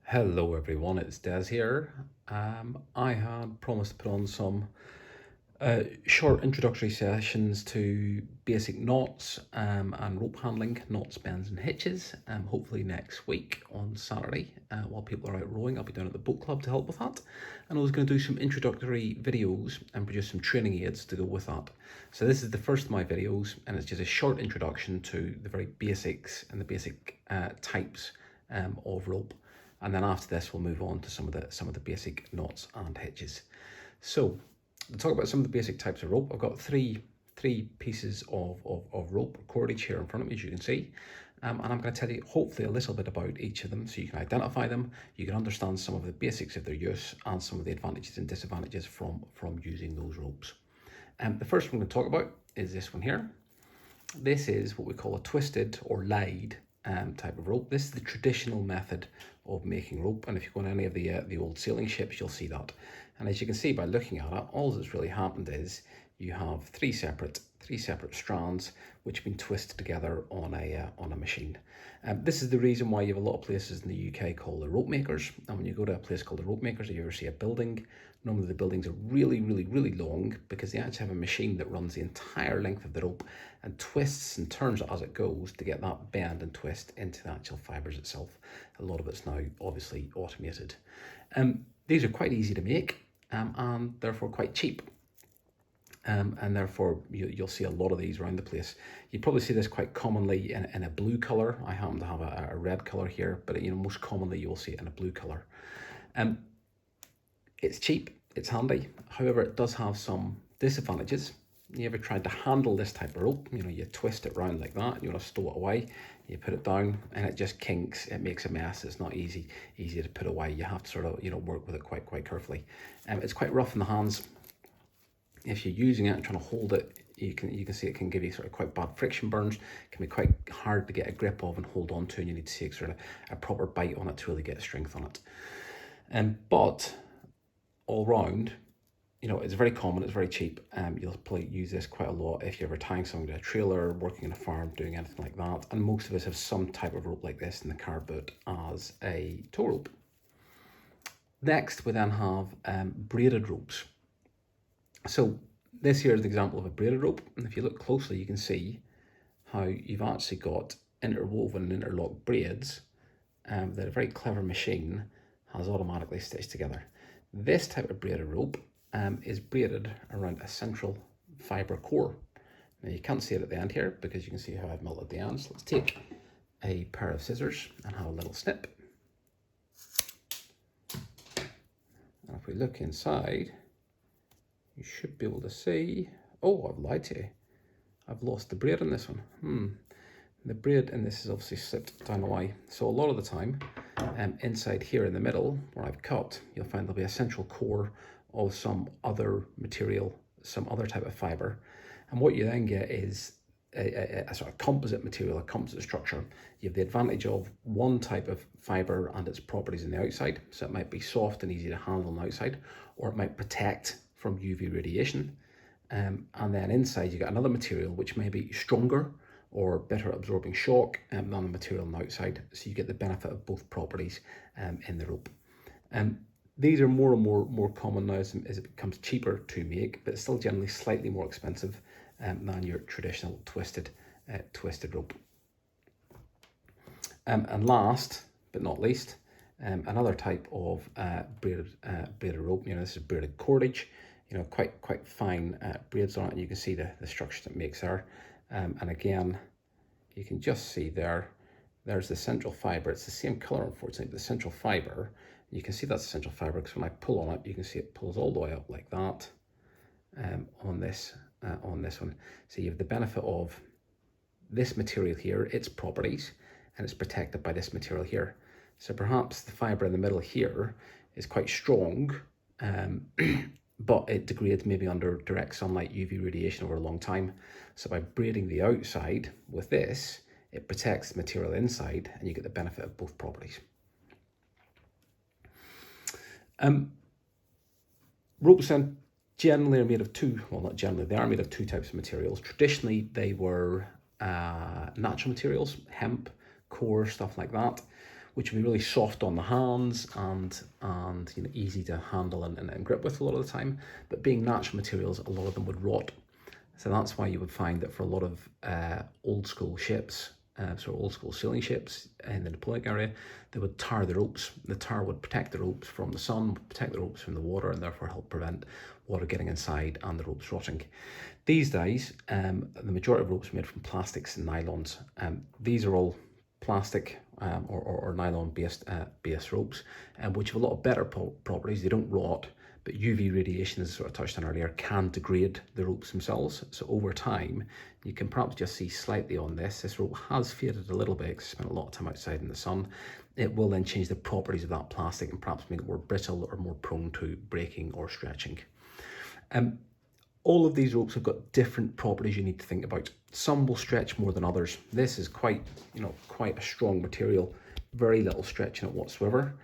Hello everyone, it's Des here. I had promised to put on some short introductory sessions to basic knots and rope handling, knots, bends and hitches. Hopefully next week on Saturday, while people are out rowing, I'll be down at the boat club to help with that. And I was going to do some introductory videos and produce some training aids to go with that. So this is the first of my videos, and it's just a short introduction to the very basics and the basic types of rope. And then after this, we'll move on to some of the basic knots and hitches. So to talk about some of the basic types of rope, I've got three pieces of rope cordage here in front of me, as you can see. And I'm going to tell you hopefully a little bit about each of them so you can identify them, you can understand some of the basics of their use and some of the advantages and disadvantages from using those ropes. The first one I'm going to talk about is this one here. This is what we call a twisted or lied type of rope. This is the traditional method of making rope, and if you go on any of the old sailing ships, you'll see that. And as you can see by looking at it, all that's really happened is you have three separate strands which have been twisted together on a machine. This is the reason why you have a lot of places in the UK called the rope makers. And when you go to a place called the rope makers, if you ever see a building, normally the buildings are really long because they actually have a machine that runs the entire length of the rope and twists and turns it as it goes to get that bend and twist into the actual fibres itself. A lot of it's now obviously automated. These are quite easy to make and therefore quite cheap. And therefore you'll see a lot of these around the place. You probably see this quite commonly in a blue colour. I happen to have a red colour here, but most commonly you will see it in a blue colour. It's cheap, it's handy, however it does have some disadvantages. You ever tried to handle this type of rope? You twist it round like that, you want to stow it away, you put it down and it just kinks, it makes a mess. It's not easy to put away. You have to sort of work with it quite carefully. It's quite rough in the hands. If you're using it and trying to hold it, you can see it can give you sort of quite bad friction burns. It can be quite hard to get a grip of and hold on to, and you need to take sort of a proper bite on it to really get strength on it. But all round, it's very common, it's very cheap. You'll probably use this quite a lot if you're ever tying something to a trailer, working in a farm, doing anything like that. And most of us have some type of rope like this in the car boot as a tow rope. Next, we then have braided ropes. So this here is an example of a braided rope, and if you look closely, you can see how you've actually got interwoven and interlocked braids that a very clever machine has automatically stitched together. This type of braided rope is braided around a central fibre core. Now you can't see it at the end here because you can see how I've melted the ends. Let's take a pair of scissors and have a little snip. And if we look inside, you should be able to see, oh, I've lied to you. I've lost the braid in this one. The braid in this is obviously slipped down away. So a lot of the time, inside here in the middle, where I've cut, you'll find there'll be a central core of some other material, some other type of fibre. And what you then get is a sort of composite material, a composite structure. You have the advantage of one type of fibre and its properties on the outside. So it might be soft and easy to handle on the outside, or it might protect from UV radiation. And then inside you get another material which may be stronger or better absorbing shock than the material on the outside. So you get the benefit of both properties in the rope. These are more and more common now as it becomes cheaper to make, but it's still generally slightly more expensive than your traditional twisted rope. And last but not least, another type of braided rope. This is braided cordage. Quite fine braids on it, and you can see the structure that makes there. And again, you can just see there's the central fibre. It's the same colour, unfortunately, but the central fibre, you can see that's the central fibre because when I pull on it, you can see it pulls all the way up like that on this one. So you have the benefit of this material here, its properties, and it's protected by this material here. So perhaps the fibre in the middle here is quite strong, but it degrades maybe under direct sunlight, UV radiation over a long time. So by braiding the outside with this, it protects the material inside and you get the benefit of both properties. Ropes then generally are made of not generally, they are made of two types of materials. Traditionally, they were natural materials, hemp, core, stuff like that. which will be really soft on the hands and you know, easy to handle and grip with a lot of the time. But being natural materials, a lot of them would rot. So that's why you would find that for a lot of old school ships, so old school sailing ships in the Napoleonic area, they would tar the ropes. The tar would protect the ropes from the sun, would protect the ropes from the water, and therefore help prevent water getting inside and the ropes rotting. These days, the majority of ropes are made from plastics and nylons. These are all plastic or nylon based ropes, which have a lot of better properties. They don't rot, but UV radiation, as I sort of touched on earlier, can degrade the ropes themselves. So over time, you can perhaps just see slightly on this rope has faded a little bit because I spent a lot of time outside in the sun. It will then change the properties of that plastic and perhaps make it more brittle or more prone to breaking or stretching. All of these ropes have got different properties you need to think about. Some will stretch more than others. This is quite a strong material, very little stretch in it whatsoever.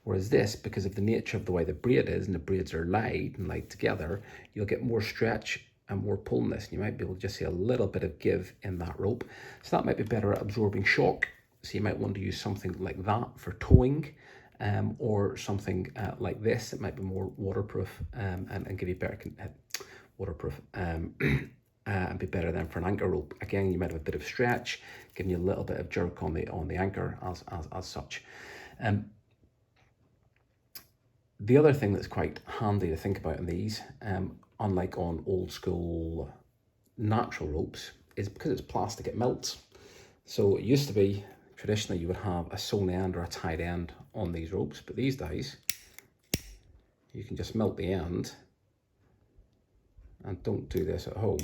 Whereas this, because of the nature of the way the braid is, and the braids are laid together, you'll get more stretch and more pull in this, and you might be able to just see a little bit of give in that rope. So that might be better at absorbing shock. So you might want to use something like that for towing, or something like this. It might be more waterproof and give you better waterproof and be better than for an anchor rope. Again, you might have a bit of stretch, giving you a little bit of jerk on the anchor as such. The other thing that's quite handy to think about in these, unlike on old school natural ropes, is because it's plastic, it melts. So it used to be, traditionally, you would have a sewn end or a tied end on these ropes, but these days, you can just melt the end. And don't do this at home.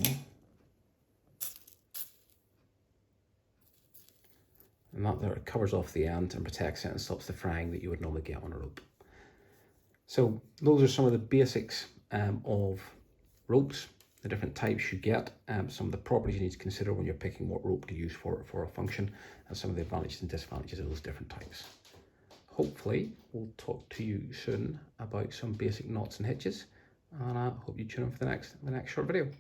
And that there covers off the end and protects it and stops the fraying that you would normally get on a rope. So those are some of the basics of ropes, the different types you get, some of the properties you need to consider when you're picking what rope to use for a function, and some of the advantages and disadvantages of those different types. Hopefully, we'll talk to you soon about some basic knots and hitches, and I hope you tune in for the next short video.